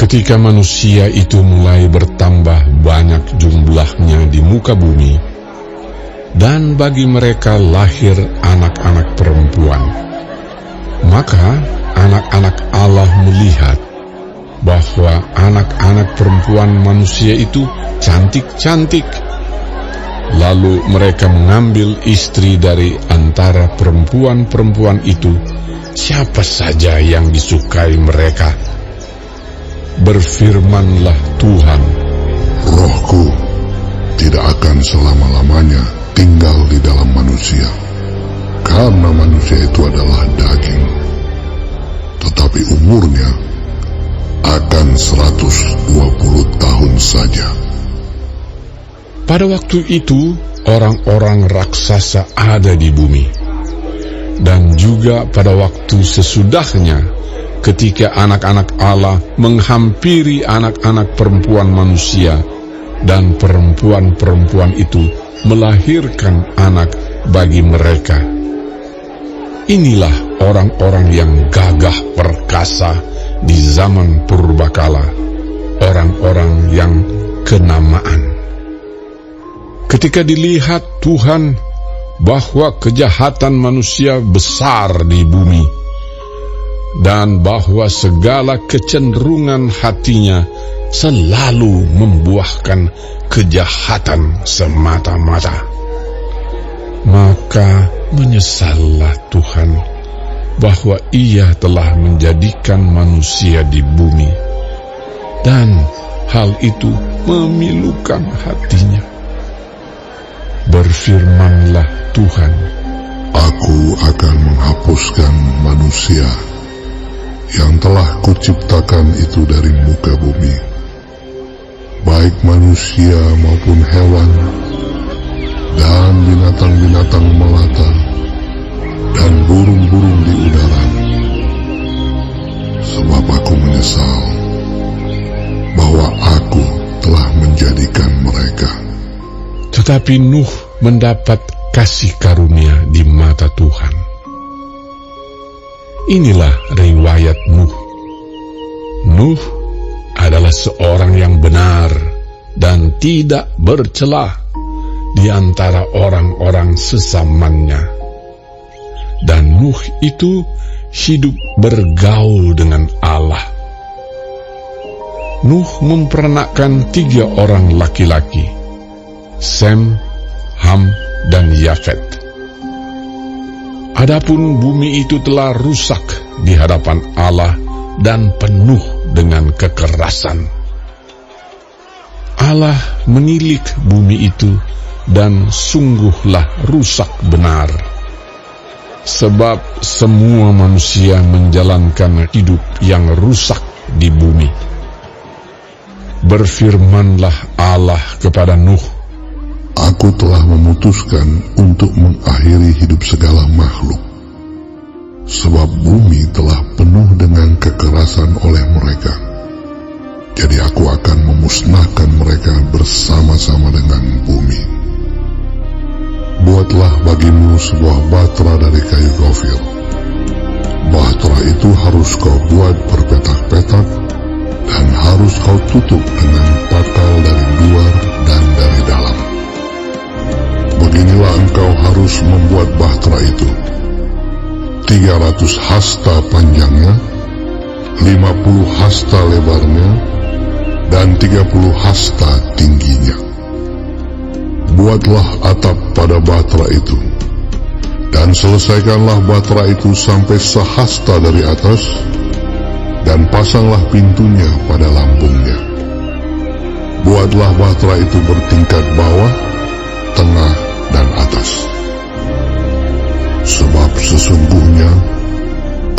Ketika manusia itu mulai bertambah banyak jumlahnya di muka bumi, dan bagi mereka lahir anak-anak perempuan, maka anak-anak Allah melihat bahwa anak-anak perempuan manusia itu cantik-cantik. Lalu mereka mengambil istri dari antara perempuan-perempuan itu, siapa saja yang disukai mereka. Berfirmanlah Tuhan, Rohku tidak akan selama-lamanya tinggal di dalam manusia, karena manusia itu adalah daging, tetapi umurnya akan 120 tahun saja. Pada waktu itu orang-orang raksasa ada di bumi, dan juga pada waktu sesudahnya, ketika anak-anak Allah menghampiri anak-anak perempuan manusia, dan perempuan-perempuan itu melahirkan anak bagi mereka. Inilah orang-orang yang gagah perkasa di zaman purbakala, orang-orang yang kenamaan. Ketika dilihat Tuhan bahwa kejahatan manusia besar di bumi, dan bahwa segala kecenderungan hatinya selalu membuahkan kejahatan semata-mata, maka menyesallah Tuhan bahwa Ia telah menjadikan manusia di bumi, dan hal itu memilukan hatinya. Berfirmanlah Tuhan, Aku akan menghapuskan manusia yang telah kuciptakan itu dari muka bumi, baik manusia maupun hewan, dan binatang-binatang melata, dan burung-burung di udara. Sebab aku menyesal bahwa aku telah menjadikan mereka. tetapi Nuh mendapat kasih karunia di mata Tuhan. Inilah riwayat Nuh. Nuh adalah seorang yang benar dan tidak bercela di antara orang-orang sesamanya. Dan Nuh itu hidup bergaul dengan Allah. Nuh mempernakkan 3 orang laki-laki, Sem, Ham, dan Yafet. Adapun bumi itu telah rusak di hadapan Allah dan penuh dengan kekerasan. Allah menilik bumi itu dan sungguhlah rusak benar. Sebab semua manusia menjalankan hidup yang rusak di bumi. Berfirmanlah Allah kepada Nuh, Aku telah memutuskan untuk mengakhiri hidup segala makhluk, sebab bumi telah penuh dengan kekerasan oleh mereka. Jadi aku akan memusnahkan mereka bersama-sama dengan bumi. Buatlah bagimu sebuah batra dari kayu gofir. Batra itu harus kau buat berpetak-petak, dan harus kau tutup dengan pakal dari luar dan dari dalam. Beginilah engkau harus membuat bahtera itu: 300 hasta panjangnya, 50 hasta lebarnya, dan 30 hasta tingginya. Buatlah atap pada bahtera itu, dan selesaikanlah bahtera itu sampai sehasta dari atas, dan pasanglah pintunya pada lambungnya. Buatlah bahtera itu bertingkat bawah, tengah, dan atas. Sebab sesungguhnya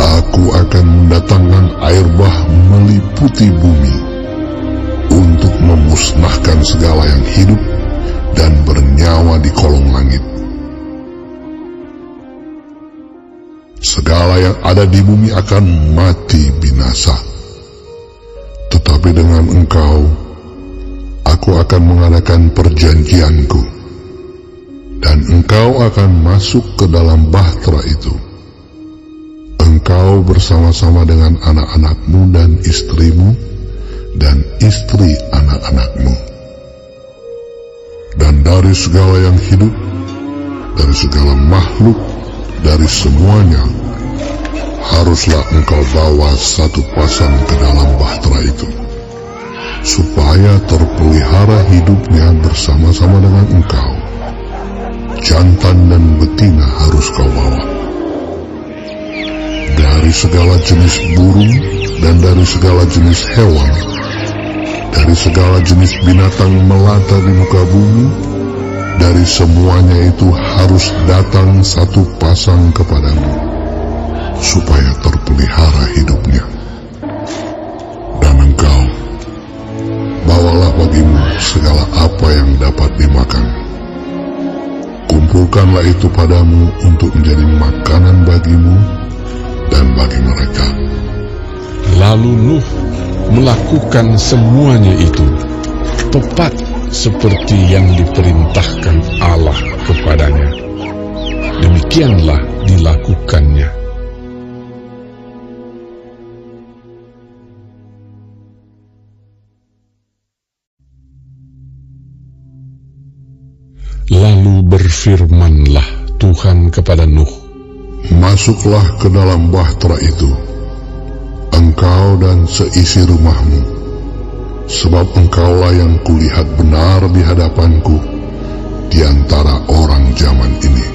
aku akan mendatangkan air bah meliputi bumi untuk memusnahkan segala yang hidup dan bernyawa di kolong langit. Segala yang ada di bumi akan mati binasa. Tetapi dengan engkau, aku akan mengadakan perjanjianku, dan engkau akan masuk ke dalam bahtera itu. Engkau bersama-sama dengan anak-anakmu dan istrimu, istri anak-anakmu. Dan dari segala yang hidup, dari segala makhluk, dari semuanya, haruslah engkau bawa satu pasang ke dalam bahtera itu, supaya terpelihara hidupnya bersama-sama dengan engkau. Jantan dan betina harus kau bawa. Dari segala jenis burung dan dari segala jenis hewan, dari segala jenis binatang melata di muka bumi, dari semuanya itu harus datang satu pasang kepadamu, supaya terpelihara hidupnya. Dan engkau, bawalah bagimu segala apa yang dapat dimakan. Kumpulkanlah itu padamu untuk menjadi makanan bagimu dan bagi mereka. Lalu Nuh melakukan semuanya itu, tepat seperti yang diperintahkan Allah kepadanya. Demikianlah dilakukannya. Lalu berfirmanlah Tuhan kepada Nuh, masuklah ke dalam bahtera itu, engkau dan seisi rumahmu, sebab engkaulah yang kulihat benar di hadapanku di antara orang zaman ini.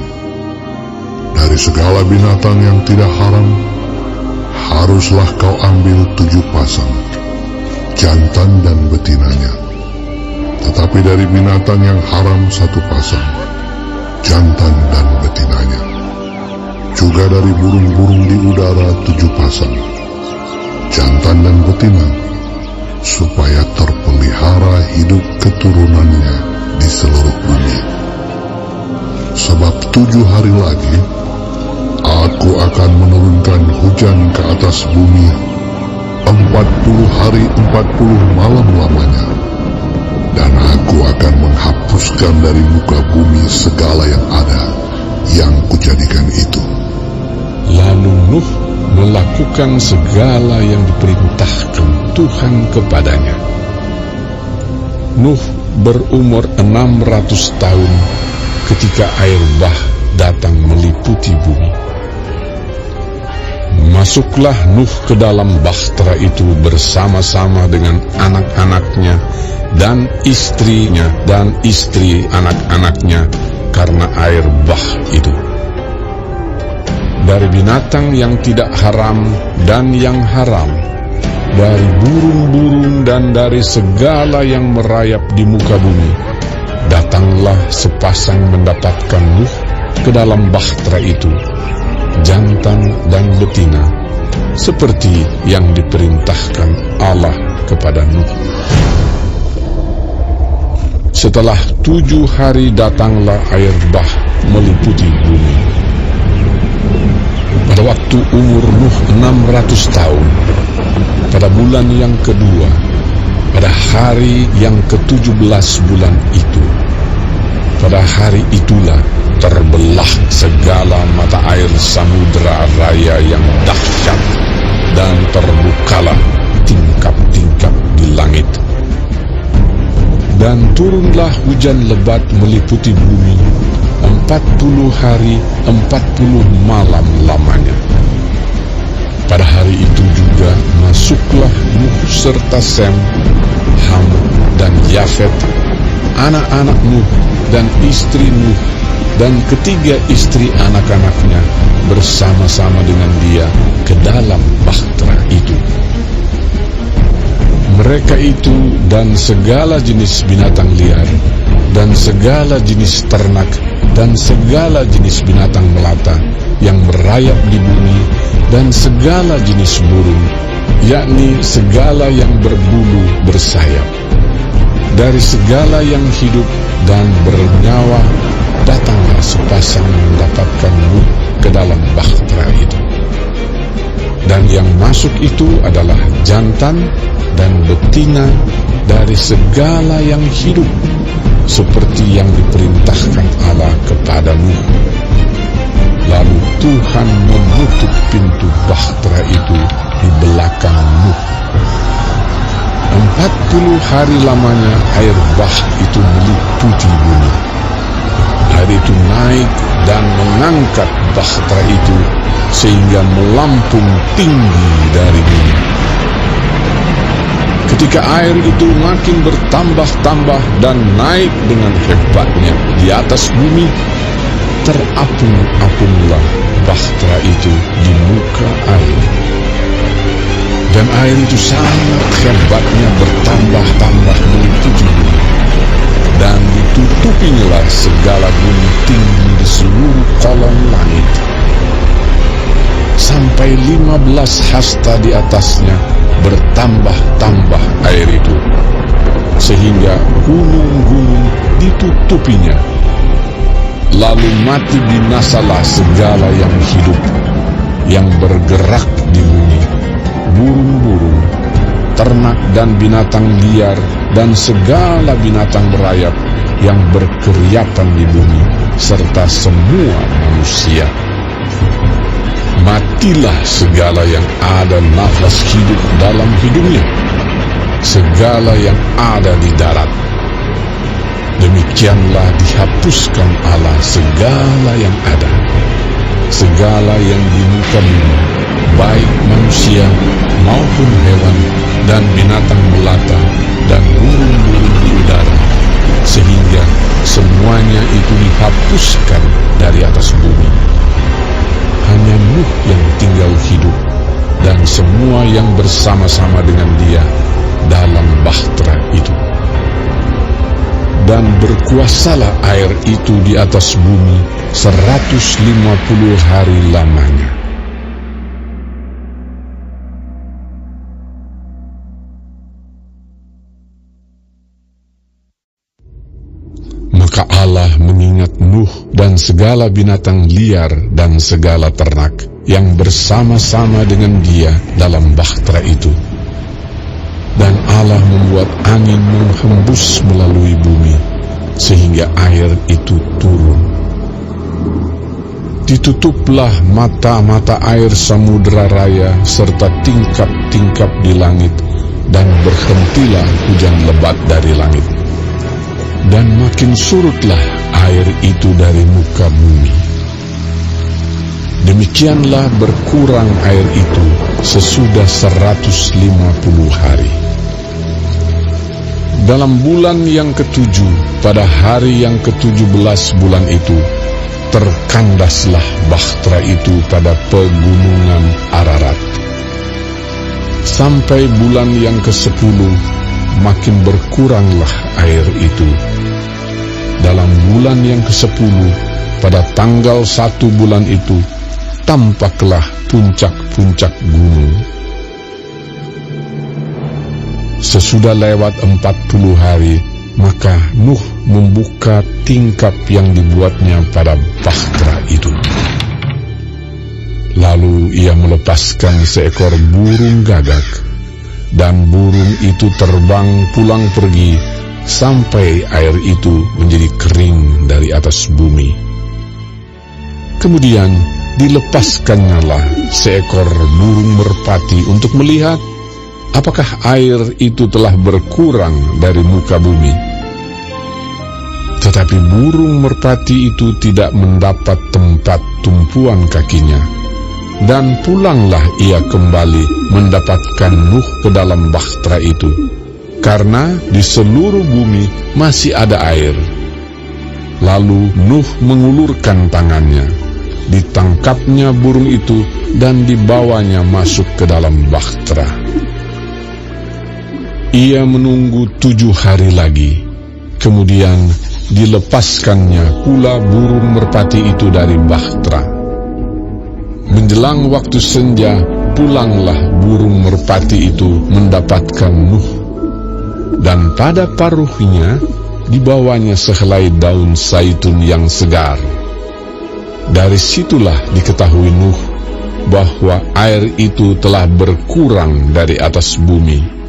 Dari segala binatang yang tidak haram, haruslah kau ambil 7 pasang, jantan dan betinanya. Tetapi dari binatang yang haram 1 pasang, jantan dan betinanya. Juga dari burung-burung di udara 7 pasang, jantan dan betina, supaya terpelihara hidup keturunannya di seluruh bumi. Sebab 7 hari lagi, aku akan menurunkan hujan ke atas bumi 40 hari 40 malam lamanya. Dan aku akan menghapuskan dari muka bumi segala yang ada yang kujadikan itu. Lalu Nuh melakukan segala yang diperintahkan Tuhan kepadanya. Nuh berumur 600 tahun ketika air bah datang meliputi bumi. Masuklah Nuh ke dalam bahtera itu bersama-sama dengan anak-anaknya dan istrinya dan istri anak-anaknya karena air bah itu. Dari binatang yang tidak haram dan yang haram, dari burung-burung dan dari segala yang merayap di muka bumi, datanglah sepasang mendapatkan Nuh ke dalam bahtera itu, jantan dan betina, seperti yang diperintahkan Allah kepada Nuh. Setelah 7 hari datanglah air bah meliputi bumi. Pada waktu umur Nuh 600 tahun, pada bulan yang kedua, pada hari yang ke-17 bulan itu, pada hari itulah terbelah segala mata air samudera raya yang dahsyat, dan terbukalah tingkap-tingkap di langit. Dan turunlah hujan lebat meliputi bumi 40 hari 40 malam lamanya. Pada hari itu juga masuklah Nuh serta Sem, Ham dan Yafet, anak-anak Nuh dan istri Nuh, dan ketiga istri anak-anaknya bersama-sama dengan dia ke dalam bahtera itu. Mereka itu dan segala jenis binatang liar, dan segala jenis ternak, dan segala jenis binatang melata yang merayap di bumi, dan segala jenis burung, yakni segala yang berbulu bersayap. Dari segala yang hidup dan bernyawa, datanglah sepasang mendapatkan Nuh ke dalam bahtera itu. Dan yang masuk itu adalah jantan dan betina dari segala yang hidup, seperti yang diperintahkan Allah kepada Nuh. Lalu Tuhan menutup pintu bahtera itu di belakang Nuh. hari lamanya air bah itu meliputi bumi. Air itu naik dan mengangkat bahtera itu sehingga melampung tinggi dari bumi. Ketika air itu makin bertambah-tambah dan naik dengan hebatnya di atas bumi, terapung-apunglah bahtera itu di muka air. Dan air itu sangat hebatnya bertambah-tambah meliputi bumi. Dan ditutupinya segala bumi tinggi di seluruh kolong langit. Sampai 15 hasta di atasnya bertambah-tambah air itu, sehingga gunung-gunung ditutupinya. Lalu mati binasalah segala yang hidup, yang bergerak di bumi, burung-burung, ternak dan binatang liar, dan segala binatang merayap yang berkeriapan di bumi, serta semua manusia. Matilah segala yang ada nafas hidup dalam hidungnya, segala yang ada di darat. Demikianlah dihapuskan Allah segala yang ada, segala yang di muka bumi, baik manusia maupun hewan dan binatang melata dan burung-burung di udara, sehingga semuanya itu dihapuskan dari atas bumi. Hanya Nuh yang tinggal hidup, dan semua yang bersama-sama dengan dia dalam bahtera itu. Dan berkuasalah air itu di atas bumi 150 hari lamanya. Maka Allah mengingat Nuh dan segala binatang liar dan segala ternak yang bersama-sama dengan dia dalam bahtera itu. Dan Allah membuat angin menghembus melalui bumi, sehingga air itu turun. Ditutuplah mata-mata air samudera raya serta tingkap-tingkap di langit, dan berhentilah hujan lebat dari langit. Dan makin surutlah air itu dari muka bumi. Demikianlah berkurang air itu sesudah 150 hari. Dalam bulan yang ketujuh, pada hari yang ke-17 bulan itu, terkandaslah bahtera itu pada pegunungan Ararat. Sampai bulan yang ke-10, makin berkuranglah air itu. Dalam bulan yang ke-10, pada tanggal 1 bulan itu, tampaklah puncak-puncak gunung. Sesudah lewat 40 hari, maka Nuh membuka tingkap yang dibuatnya pada bahtera itu. Lalu ia melepaskan seekor burung gagak, dan burung itu terbang pulang pergi sampai air itu menjadi kering dari atas bumi. Kemudian dilepaskannyalah seekor burung merpati untuk melihat apakah air itu telah berkurang dari muka bumi. Tetapi burung merpati itu tidak mendapat tempat tumpuan kakinya, dan pulanglah ia kembali mendapatkan Nuh ke dalam bahtera itu, karena di seluruh bumi masih ada air. Lalu Nuh mengulurkan tangannya, ditangkapnya burung itu dan dibawanya masuk ke dalam bahtera. Ia menunggu 7 hari lagi, kemudian dilepaskannya pula burung merpati itu dari bahtera. Menjelang waktu senja, pulanglah burung merpati itu mendapatkan Nuh, dan pada paruhnya dibawanya sehelai daun zaitun yang segar. Dari situlah diketahui Nuh bahwa air itu telah berkurang dari atas bumi.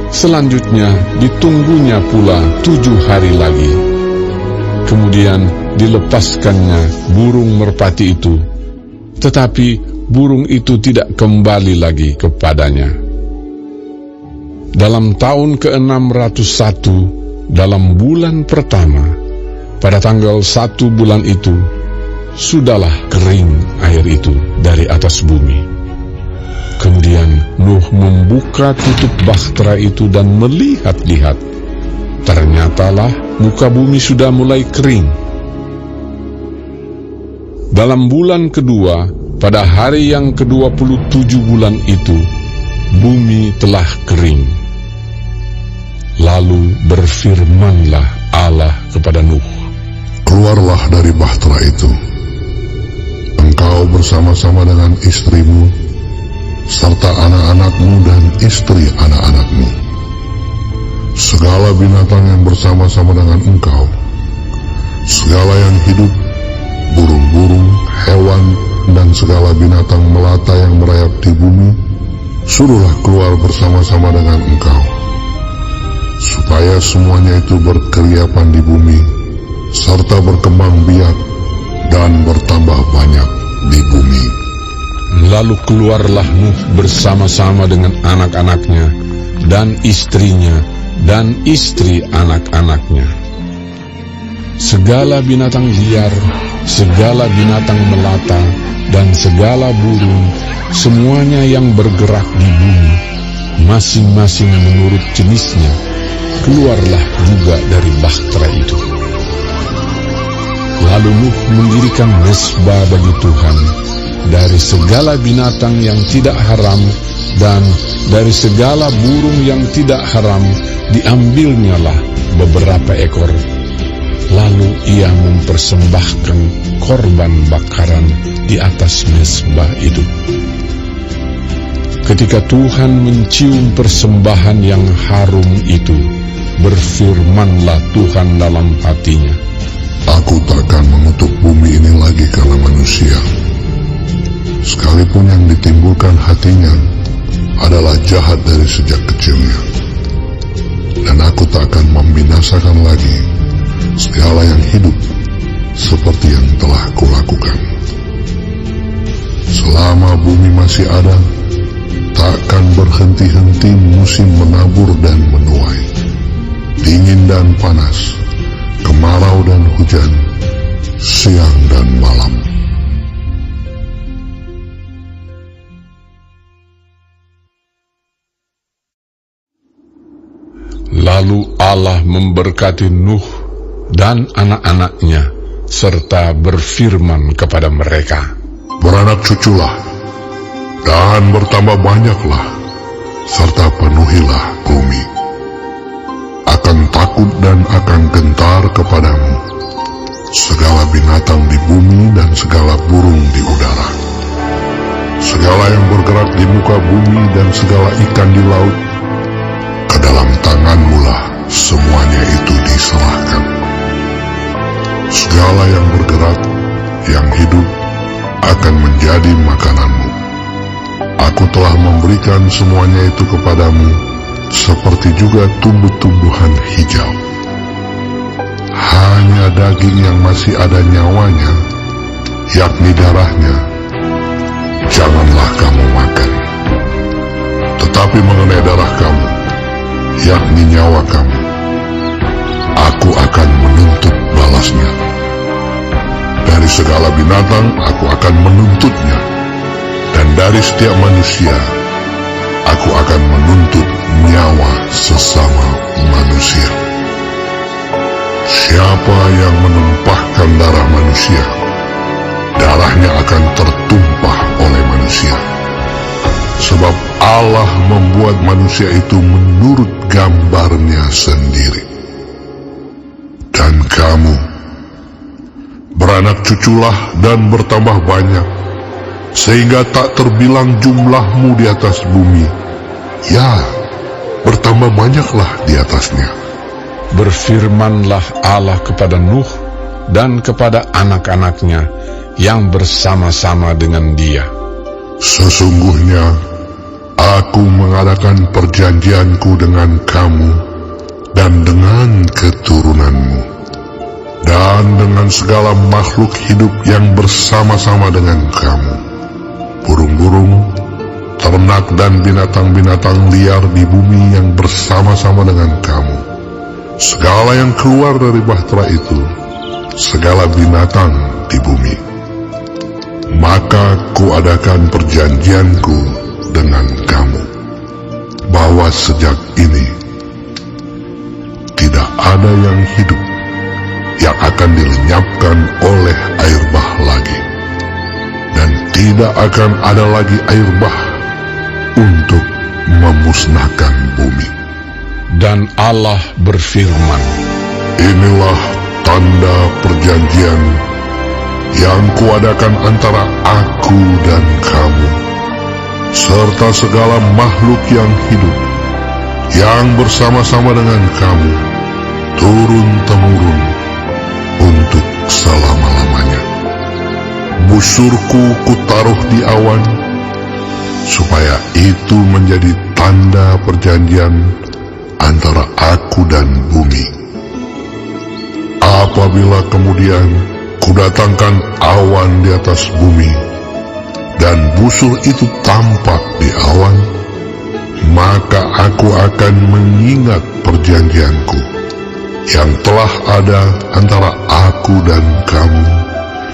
Selanjutnya ditunggunya pula 7 hari lagi. Kemudian dilepaskannya burung merpati itu, tetapi burung itu tidak kembali lagi kepadanya. dalam tahun ke-601, dalam bulan pertama, pada tanggal 1 bulan itu, sudahlah kering air itu dari atas bumi. Kemudian Nuh membuka tutup bahtera itu dan melihat-lihat. Ternyatalah muka bumi sudah mulai kering. Dalam bulan kedua, pada hari yang ke-27 bulan itu, bumi telah kering. Lalu berfirmanlah Allah kepada Nuh, "Keluarlah dari bahtera itu, engkau bersama-sama dengan istrimu, serta anak-anakmu dan istri anak-anakmu, segala binatang yang bersama-sama dengan engkau, segala yang hidup, burung-burung, hewan, dan segala binatang melata yang merayap di bumi, suruhlah keluar bersama-sama dengan engkau, supaya semuanya itu berkeriapan di bumi, serta berkembang biak dan bertambah banyak di bumi." Lalu keluarlah Nuh bersama-sama dengan anak-anaknya dan istrinya dan istri anak-anaknya. Segala binatang liar, segala binatang melata, dan segala burung, semuanya yang bergerak di bumi, masing-masing menurut jenisnya, keluarlah juga dari bahtera itu. Lalu Nuh mendirikan mezbah bagi Tuhan, dari segala binatang yang tidak haram dan dari segala burung yang tidak haram diambilnyalah beberapa ekor. Lalu ia mempersembahkan korban bakaran di atas mezbah itu. Ketika Tuhan mencium persembahan yang harum itu, berfirmanlah Tuhan dalam hatinya, "Aku takkan mengutuk bumi ini lagi karena manusia. Sekalipun yang ditimbulkan hatinya adalah jahat dari sejak kecilnya. Dan aku tak akan membinasakan lagi segala yang hidup seperti yang telah kulakukan. Selama bumi masih ada, takkan berhenti-henti musim menabur dan menuai, dingin dan panas, kemarau dan hujan, siang dan malam." Lalu Allah memberkati Nuh dan anak-anaknya, serta berfirman kepada mereka, "Beranak cuculah, dan bertambah banyaklah, serta penuhilah bumi. Akan takut dan akan gentar kepadamu segala binatang di bumi dan segala burung di udara, segala yang bergerak di muka bumi dan segala ikan di laut. Ke dalam tanganmu lah semuanya itu diserahkan. Segala yang bergerak, yang hidup, akan menjadi makananmu. Aku telah memberikan semuanya itu kepadamu, seperti juga tumbuh-tumbuhan hijau. Hanya daging yang masih ada nyawanya, yakni darahnya, janganlah kamu makan. Tetapi mengenai darah kamu, yakni nyawa kamu, aku akan menuntut balasnya. Dari segala binatang aku akan menuntutnya, dan dari setiap manusia aku akan menuntut nyawa sesama manusia. Siapa yang menumpahkan darah manusia, darahnya akan tertumpah oleh manusia. Sebab Allah membuat manusia itu menurut gambarnya sendiri. Dan kamu, beranak cuculah dan bertambah banyak, sehingga tak terbilang jumlahmu di atas bumi. Ya, bertambah banyaklah di atasnya." Berfirmanlah Allah kepada Nuh dan kepada anak-anaknya yang bersama-sama dengan dia, "Sesungguhnya aku mengadakan perjanjianku dengan kamu dan dengan keturunanmu, dan dengan segala makhluk hidup yang bersama-sama dengan kamu, burung-burung, ternak dan binatang-binatang liar di bumi yang bersama-sama dengan kamu, segala yang keluar dari bahtera itu, segala binatang di bumi. Maka kuadakan perjanjianku dengan kamu, bahwa sejak ini tidak ada yang hidup yang akan dilenyapkan oleh air bah lagi, dan tidak akan ada lagi air bah untuk memusnahkan bumi. Dan Allah berfirman, Inilah tanda perjanjian yang kuadakan antara aku dan kamu, serta segala makhluk yang hidup yang bersama-sama dengan kamu, turun-temurun untuk selama-lamanya. Busurku kutaruh di awan, supaya itu menjadi tanda perjanjian antara aku dan bumi. Apabila kemudian kudatangkan awan di atas bumi, dan busur itu tampak di awan, maka aku akan mengingat perjanjianku yang telah ada antara aku dan kamu,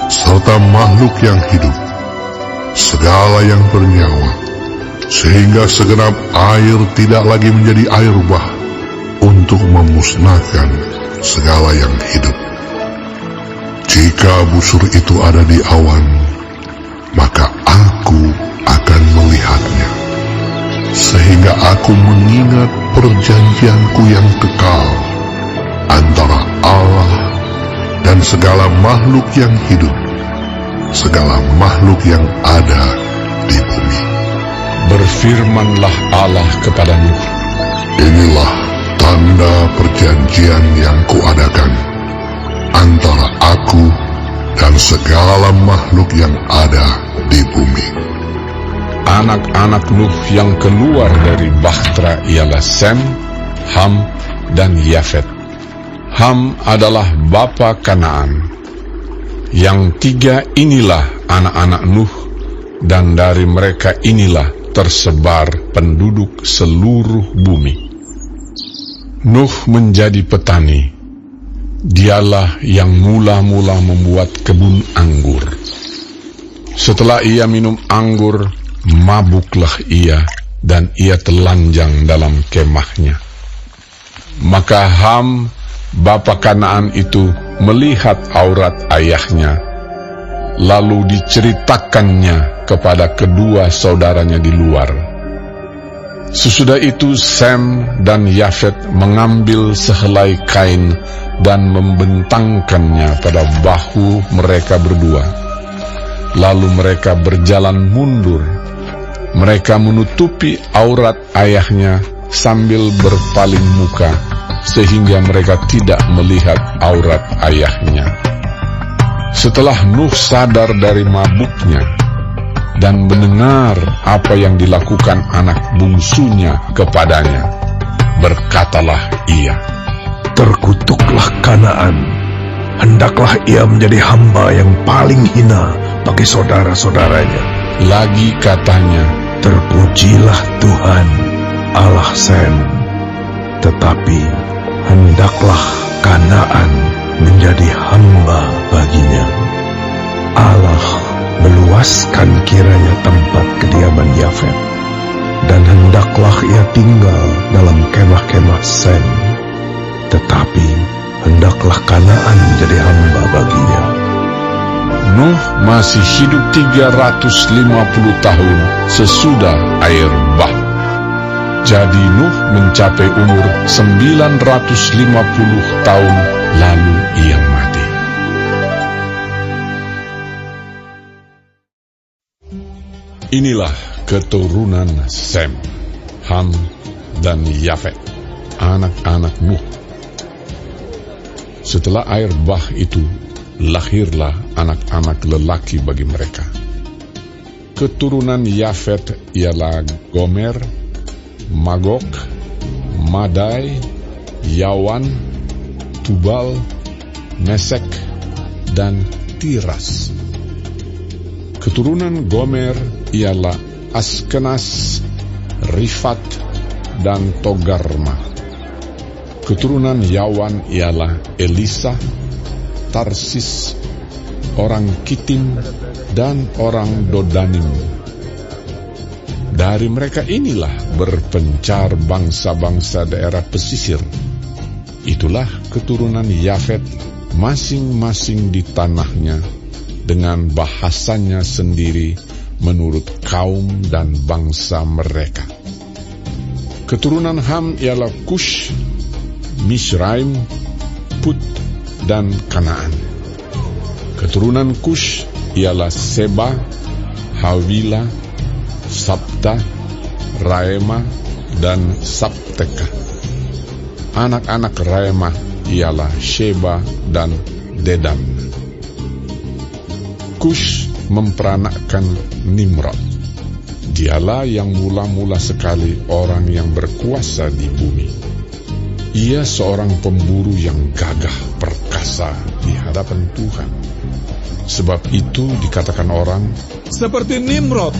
serta makhluk yang hidup, segala yang bernyawa, sehingga segenap air tidak lagi menjadi air bah untuk memusnahkan segala yang hidup. Jika busur itu ada di awan, maka aku akan melihatnya, sehingga aku mengingat perjanjianku yang kekal antara Allah dan segala makhluk yang hidup, segala makhluk yang ada di bumi. berfirmanlah Allah kepada Nuh, Inilah tanda perjanjian yang kuadakan antara aku dan segala makhluk yang ada di bumi. Anak-anak Nuh yang keluar dari bahtera ialah Sem, Ham, dan Yafet. Ham adalah bapa Kanaan. Yang tiga inilah anak-anak Nuh, dan dari mereka inilah tersebar penduduk seluruh bumi. Nuh menjadi petani. Dialah yang mula-mula membuat kebun anggur. Setelah ia minum anggur, mabuklah ia, dan ia telanjang dalam kemahnya. Maka Ham, bapa Kanaan itu, melihat aurat ayahnya, lalu diceritakannya kepada kedua saudaranya di luar. Sesudah itu Sem dan Yafet mengambil sehelai kain dan membentangkannya pada bahu mereka berdua. Lalu mereka berjalan mundur. Mereka menutupi aurat ayahnya sambil berpaling muka, sehingga mereka tidak melihat aurat ayahnya. Setelah Nuh sadar dari mabuknya dan mendengar apa yang dilakukan anak bungsunya kepadanya, berkatalah ia, Terkutuklah Kanaan, hendaklah ia menjadi hamba yang paling hina bagi saudara-saudaranya. Lagi katanya, Terpujilah Tuhan, Allah Sem, tetapi hendaklah Kanaan menjadi hamba baginya. Allah meluaskan kiranya tempat kediaman Yafet, dan hendaklah ia tinggal dalam kemah-kemah Sem, tetapi hendaklah Kanaan menjadi hamba baginya. Nuh masih hidup 350 tahun sesudah air bah. Jadi Nuh mencapai umur 950 tahun, lalu ia mati. Inilah keturunan Sem, Ham, dan Yafet, anak-anak Nuh. Setelah air bah itu, lahirlah anak-anak lelaki bagi mereka. Keturunan Yafet ialah Gomer, Magog, Madai, Yawan, Tubal, Mesek, dan Tiras. Keturunan Gomer ialah Askenas, Rifat, dan Togarma. Keturunan Yawan ialah Elisa, Tarsis, orang Kitim, dan orang Dodanim. Dari mereka inilah berpencar bangsa-bangsa daerah pesisir. Itulah keturunan Yafet, masing-masing di tanahnya, dengan bahasanya sendiri menurut kaum dan bangsa mereka. Keturunan Ham ialah Kush, Misraim, Put, dan Kanaan. Keturunan Kush ialah Seba, Hawila, Sabta, Raema, dan Sabteka. Anak-anak Raema ialah Sheba dan Dedan. Kush memperanakkan Nimrod. Dialah yang mula-mula sekali orang yang berkuasa di bumi. Ia seorang pemburu yang gagah perkasa di hadapan Tuhan. Sebab itu dikatakan orang, seperti Nimrod,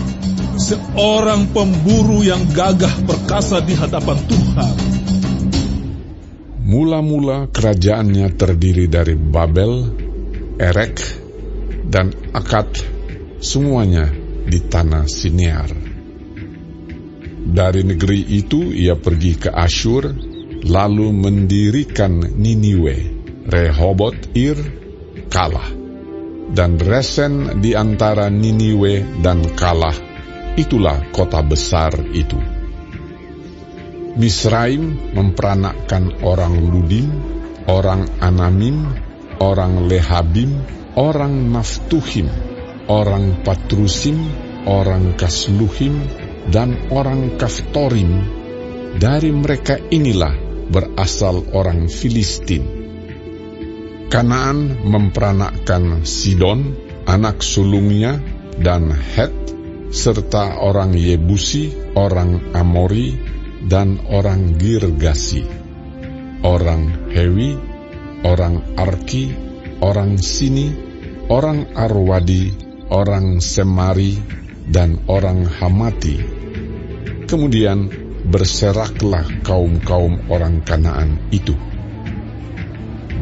seorang pemburu yang gagah perkasa di hadapan Tuhan. Mula-mula kerajaannya terdiri dari Babel, Erek, dan Akad, semuanya di tanah Sinear. Dari negeri itu ia pergi ke Asyur, lalu mendirikan Niniwe, Rehoboth Ir, Kalah. Dan Resen di antara Niniwe dan Kalah, itulah kota besar itu. Misraim memperanakkan orang Ludim, orang Anamim, orang Lehabim, orang Naftuhim, orang Patrusim, orang Kasluhim, dan orang Kaftorim. Dari mereka inilah berasal orang Filistin. Kanaan memperanakkan Sidon, anak sulungnya, dan Het, serta orang Yebusi, orang Amori, dan orang Girgasi, orang Hewi, orang Arki, orang Sini, orang Arwadi, orang Semari, dan orang Hamati. Kemudian berseraklah kaum-kaum orang Kanaan itu.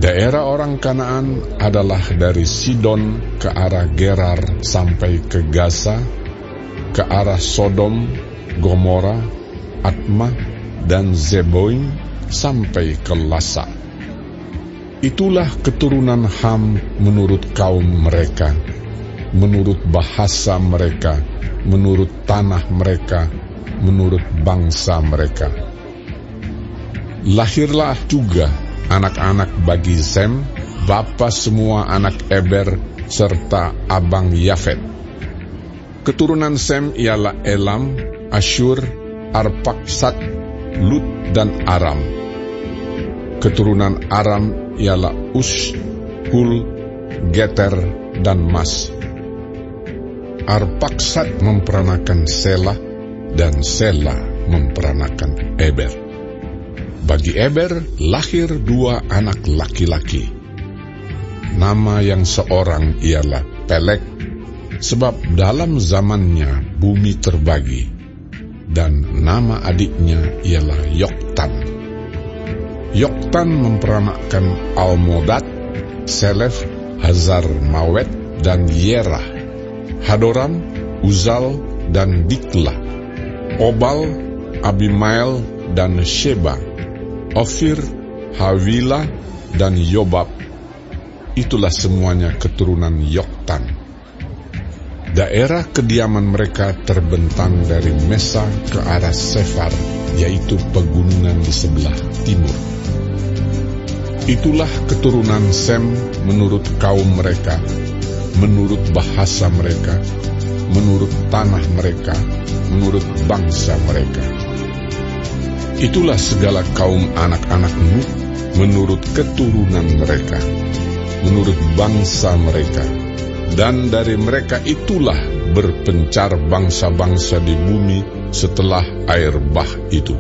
Daerah orang Kanaan adalah dari Sidon ke arah Gerar sampai ke Gaza, ke arah Sodom, Gomora, Atma, dan Zeboim sampai ke Lasa. Itulah keturunan Ham menurut kaum mereka, menurut bahasa mereka, menurut tanah mereka, menurut bangsa mereka. Lahirlah juga anak-anak bagi Sem, bapa semua anak Eber, serta abang Yafet. Keturunan Sem ialah Elam, Asyur, Arpaksad, Lut, dan Aram. Keturunan Aram ialah Us, Hul, Geter, dan Mas. Arpaksad memperanakan Selah, dan Selah memperanakan Eber. Bagi Eber lahir 2 anak laki-laki. Nama yang seorang ialah Pelek, sebab dalam zamannya bumi terbagi, dan nama adiknya ialah Yoktan. Yoktan memperanakkan Almodad, Selef, Hazar Mawet, dan Yerah, Hadoram, Uzal, dan Dikla, Obal, Abimael, dan Sheba, Ofir, Hawila, dan Yobab. Itulah semuanya keturunan Yoktan. Daerah kediaman mereka terbentang dari Mesa ke arah Sefar, yaitu pegunungan di sebelah timur. Itulah keturunan Sem menurut kaum mereka, menurut bahasa mereka, menurut tanah mereka, menurut bangsa mereka. Itulah segala kaum anak-anak Nuh menurut keturunan mereka, menurut bangsa mereka. Dan dari mereka itulah berpencar bangsa-bangsa di bumi setelah air bah itu.